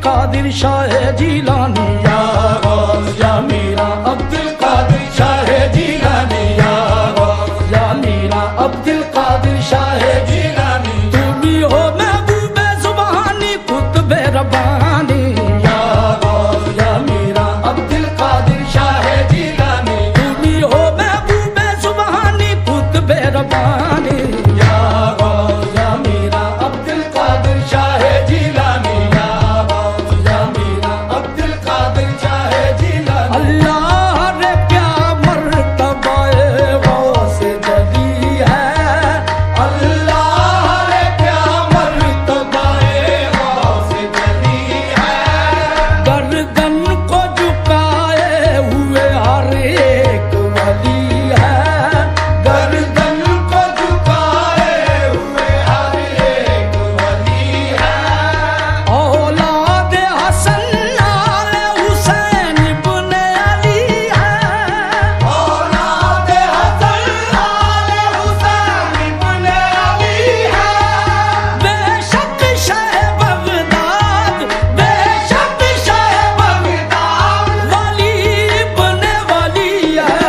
कादिर शाह जिलानी या गौस या मीरा अब्दुल कादिर शाह जिलानी या गौस या मीरा अब्दुल कादिर शाह जिलानी तुमी हो महबूबे सुबहानी कुतुबे रब्बानी या गौस या मीरा अब्दुल कादिर शाह जिलानी तुमी हो महबूबे सुबहानी कुतुबे रब्बानी या गौस या मीरा अब्दुल कादिर शाह जिलानी या गौस या मीरा अब्दुल कादिर शाह जिलानी अल्लाह रे क्या मर्तबा गौस जली है अल्लाह रे क्या मर्तबा गौस जली है गर्दन को झुकाए हुए हर एक वली है गर्दन को झुकाए हुए हर एक वली है औलाद हसन नाल हुसैन इब्ने अली है औलाद हसन नाल हुसैन इब्ने अली है बेशक शाह बगदाद बेशक शाह बगदाद वली इब्ने वली है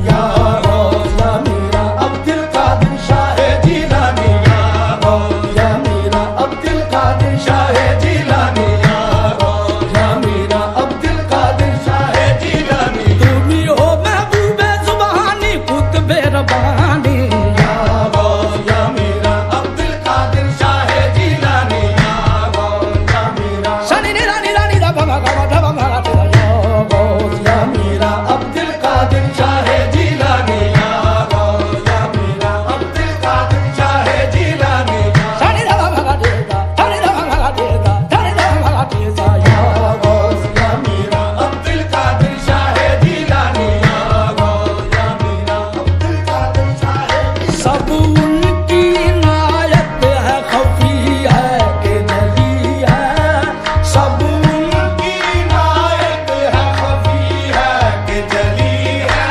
या गौस या मीरा अब्दुल कादिर शाह जिलानी या गौस या मीरा अब्दुल कादिर शाह जिलानी या गौस या मीरा अब्दुल कादिर शाह जिलानी तुमी हो महबूबे सुबहानी कुतुबे रब्बानी या गौस या मीरा अब्दुल कादिर शाह जिलानी या गौस या मीरा शनि निरानी रानी दा बाबा गा दा बाबा गा या गौस या मीरा अब्दुल कादिर शाह जिलानी या गौस या मीरा अब्दुल कादिर शाह जिलानी शनि दा बाबा गा देगा शनि दा बाबा गा देगा शनि दा बाबा गा देगा या गौस या मीरा अब्दुल कादिर शाह जिलानी या गौस या मीरा अब्दुल कादिर शाह सब उनकी इनायत है खफी है कि जली है सब उनकी इनायत है खफी है कि जली है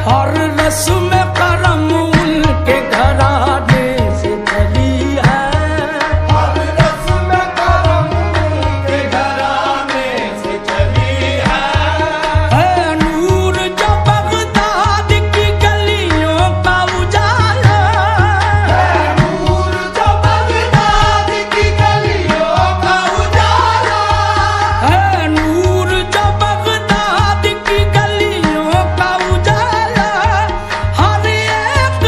हर रस्म करम उनके घराने से चली है हर रस्म करम उनके घराने से चली है नूर जो बगदाद की गलियों का उजाला है नूर जो बगदाद की गलियों का उजाला है नूर जो बगदाद की गलियों का उजाला हर एक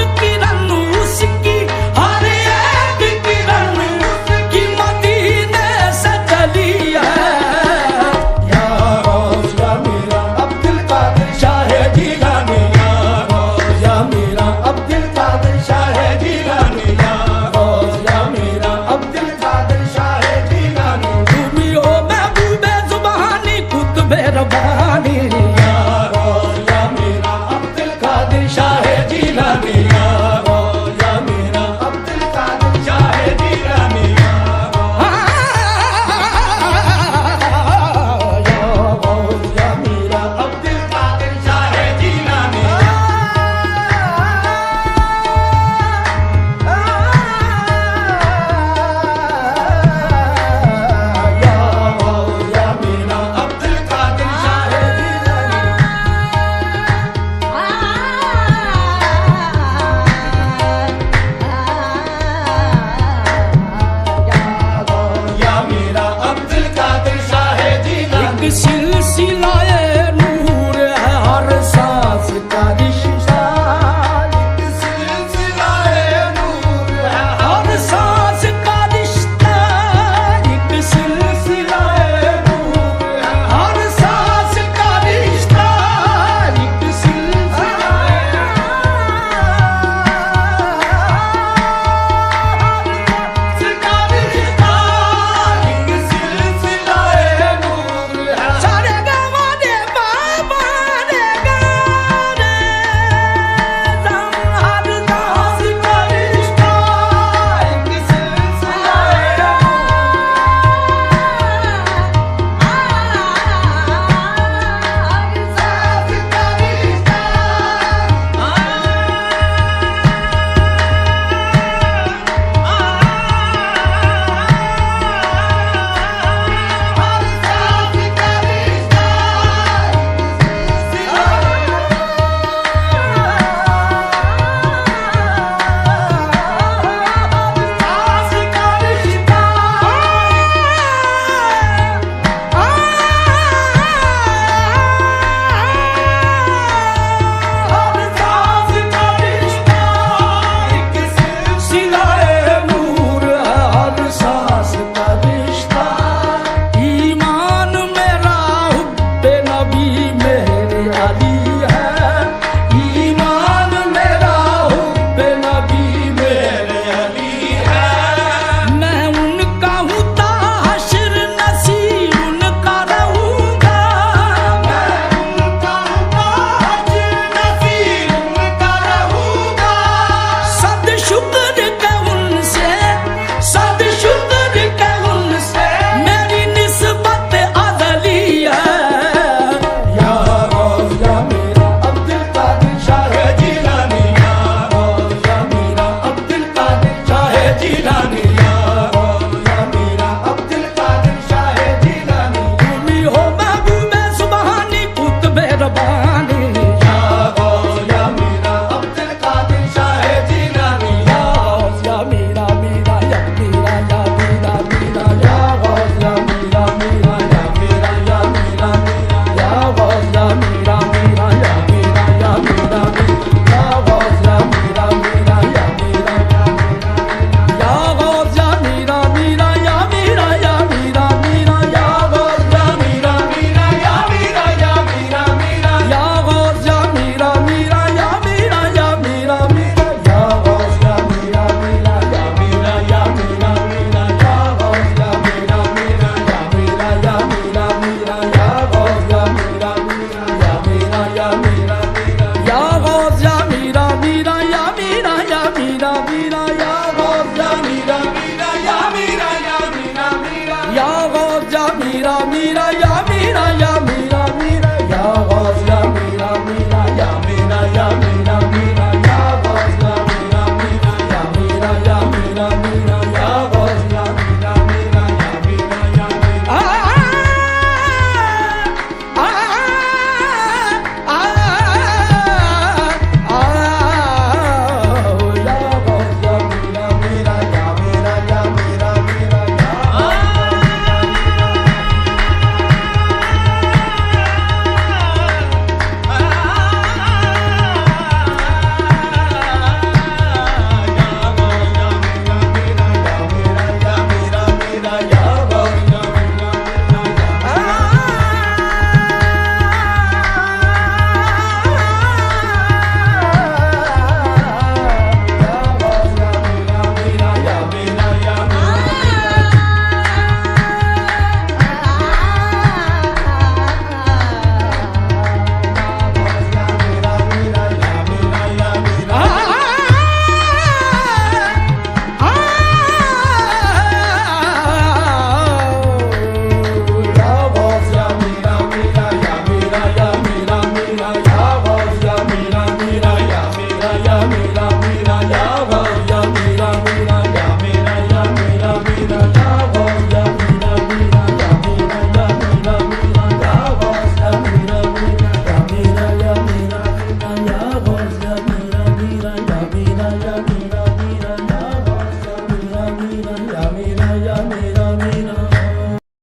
ya Mira